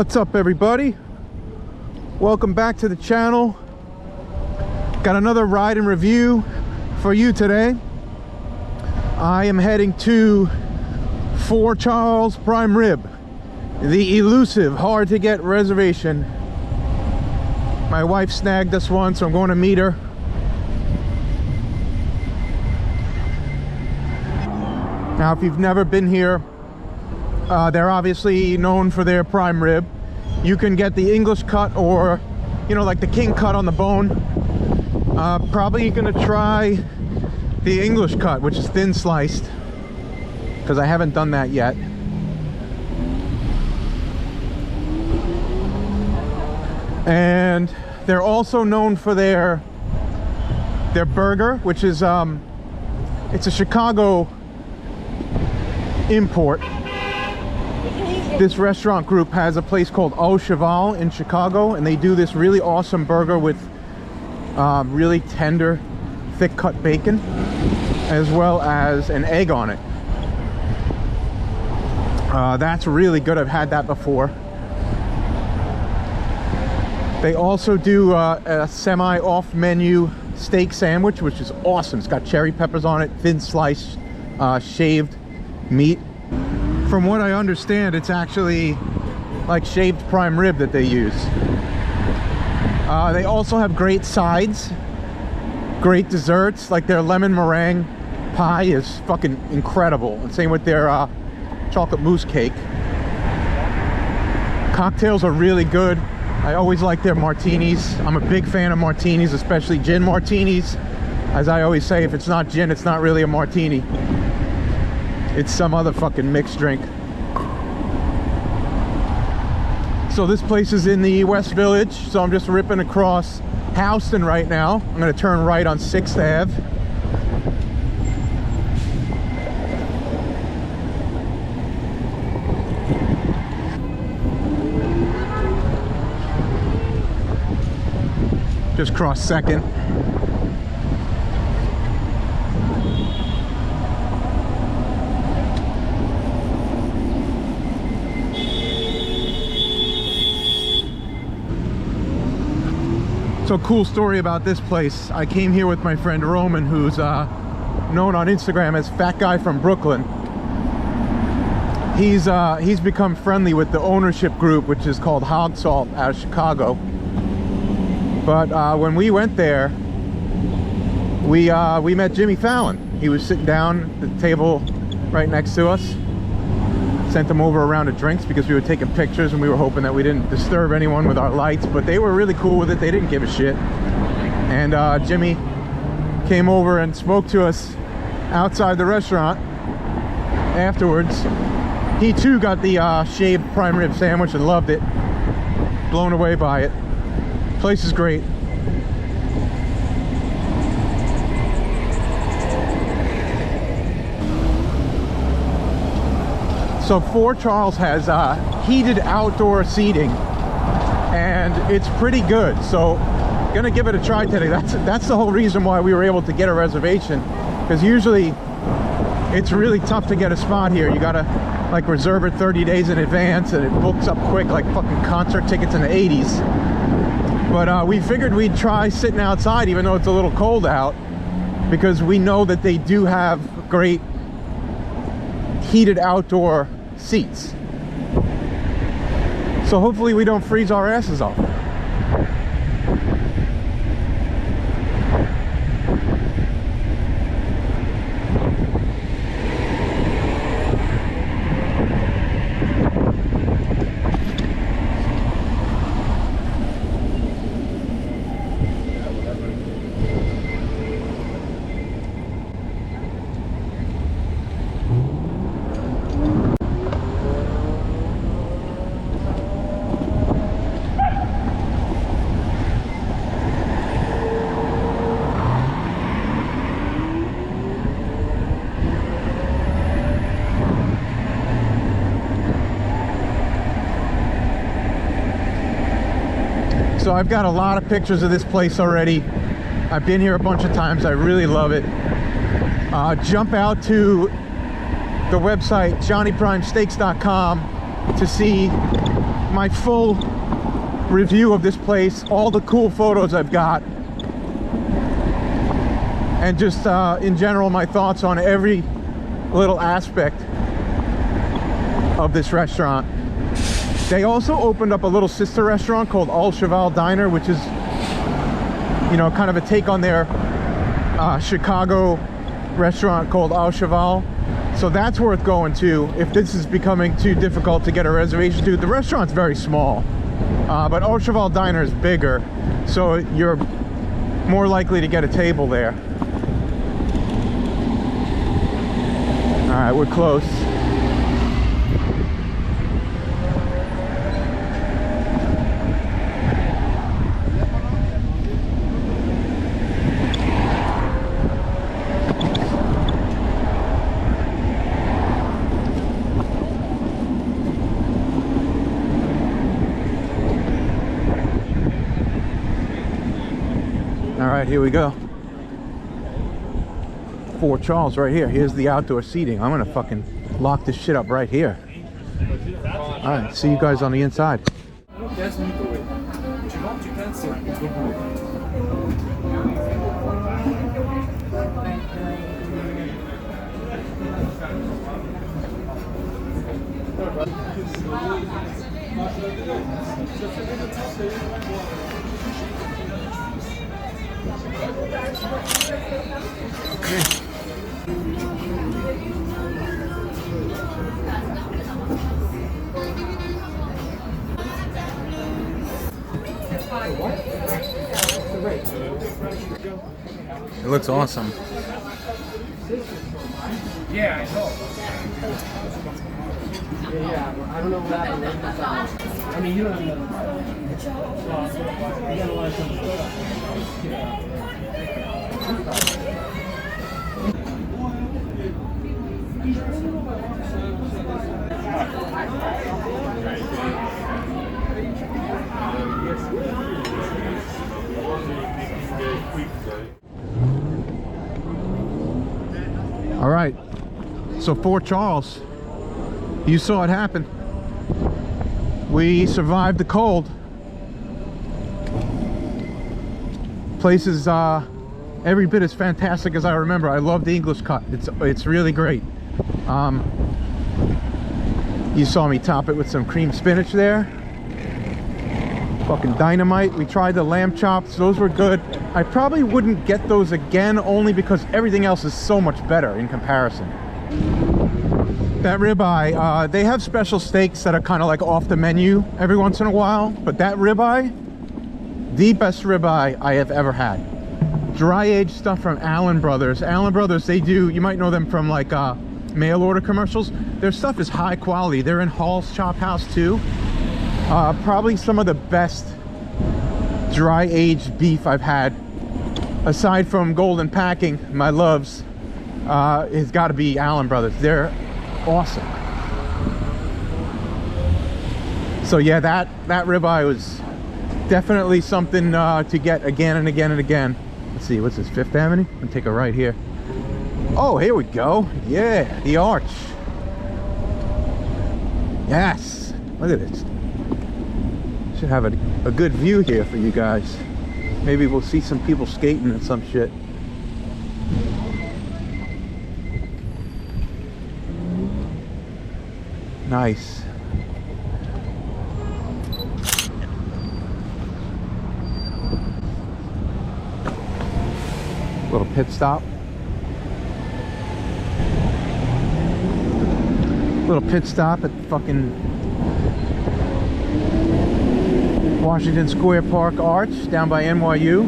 What's up, everybody? Welcome back to the channel. Got another ride and review for you today. I am heading to Fort Charles Prime Rib, the elusive, hard to get reservation. My wife snagged us one, so I'm going to meet her. Now, if you've never been here, they're obviously known for their prime rib. You can get the English cut or, you know, like the king cut on the bone. Probably gonna try the English cut, which is thin sliced, because I haven't done that yet. And they're also known for their burger, which is it's a Chicago import. This restaurant group has a place called Au Cheval in Chicago, and they do this really awesome burger with really tender, thick cut bacon, as well as an egg on it. That's really good. I've had that before. They also do a semi-off menu steak sandwich, which is awesome. It's got cherry peppers on it, thin sliced shaved meat. From what I understand, it's actually like shaved prime rib that they use. They also have great sides, great desserts, like their lemon meringue pie is fucking incredible. And same with their chocolate mousse cake. Cocktails are really good. I always like their martinis. I'm a big fan of martinis, especially gin martinis. As I always say, if it's not gin, it's not really a martini. It's some other fucking mixed drink. So this place is in the West Village, so I'm just ripping across Houston right now. I'm gonna turn right on 6th Ave. Just cross 2nd. So, cool story about this place. I came here with my friend Roman, who's known on Instagram as Fat Guy from Brooklyn. He's become friendly with the ownership group, which is called Hog Salt out of Chicago. But when we went there, we met Jimmy Fallon. He was sitting down at the table right next to us. Sent them over a round of drinks because we were taking pictures and we were hoping that we didn't disturb anyone with our lights, but they were really cool with it. They didn't give a shit. And Jimmy came over and spoke to us outside the restaurant afterwards. He too got the shaved prime rib sandwich and loved it. Blown away by it. Place is great. So Fort Charles has heated outdoor seating, and it's pretty good. So gonna give it a try today. That's the whole reason why we were able to get a reservation, because usually it's really tough to get a spot here. You gotta like reserve it 30 days in advance, and it books up quick, like fucking concert tickets in the 80s. But we figured we'd try sitting outside, even though it's a little cold out, because we know that they do have great heated outdoor seats. So hopefully we don't freeze our asses off. So I've got a lot of pictures of this place already. I've been here a bunch of times. I really love it. Jump out to the website johnnyprimesteaks.com to see my full review of this place, all the cool photos I've got, and just in general my thoughts on every little aspect of this restaurant. They also opened up a little sister restaurant called Al Cheval Diner, which is, you know, kind of a take on their Chicago restaurant called Al Cheval. So that's worth going to if this is becoming too difficult to get a reservation to. The restaurant's very small, but Al Cheval Diner is bigger, so you're more likely to get a table there. All right, we're close. All right, here we go. Fort Charles right here. Here's the outdoor seating. I'm gonna fucking lock this shit up right here. All right, see you guys on the inside. It looks awesome. Yeah, I know. Yeah, I don't know what happened. I mean, you don't have to. You gotta want some All right, so Fort Charles, you saw it happen. We survived the cold. Place is every bit as fantastic as I remember. I love the English cut. It's really great. You saw me top it with some cream spinach there. Fucking dynamite. We tried the lamb chops. Those were good. I probably wouldn't get those again, only because everything else is so much better in comparison. That ribeye, they have special steaks that are kind of like off the menu every once in a while, but that ribeye, the best ribeye I have ever had. Dry aged stuff from Allen Brothers. Allen Brothers, they do, you might know them from like mail order commercials. Their stuff is high quality. They're in Hall's Chop House too. Probably some of the best dry aged beef I've had, aside from Golden Packing, my loves, has got to be Allen Brothers. They're awesome. So yeah, that ribeye was definitely something to get again and again and again. Let's see, what's this, Fifth Avenue? I'm gonna take a right here. Oh, here we go. Yeah, the arch. Yes, look at this. Should have a good view here for you guys. Maybe we'll see some people skating and some shit. Nice. Little pit stop. Little pit stop at fucking Washington Square Park Arch down by NYU.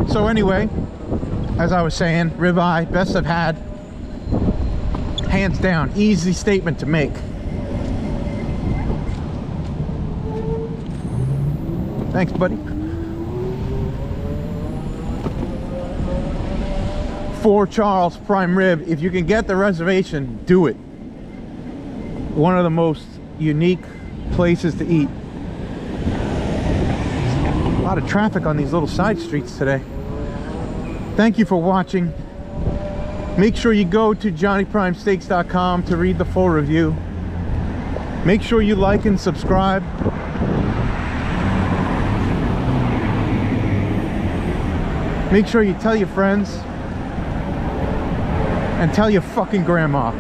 So anyway, as I was saying, ribeye, best I've had. Hands down, easy statement to make. Thanks, buddy. Fort Charles prime rib. If you can get the reservation, do it. One of the most unique places to eat. A lot of traffic on these little side streets today. Thank you for watching. Make sure you go to johnnyprimesteaks.com to read the full review. Make sure you like and subscribe. Make sure you tell your friends and tell your fucking grandma.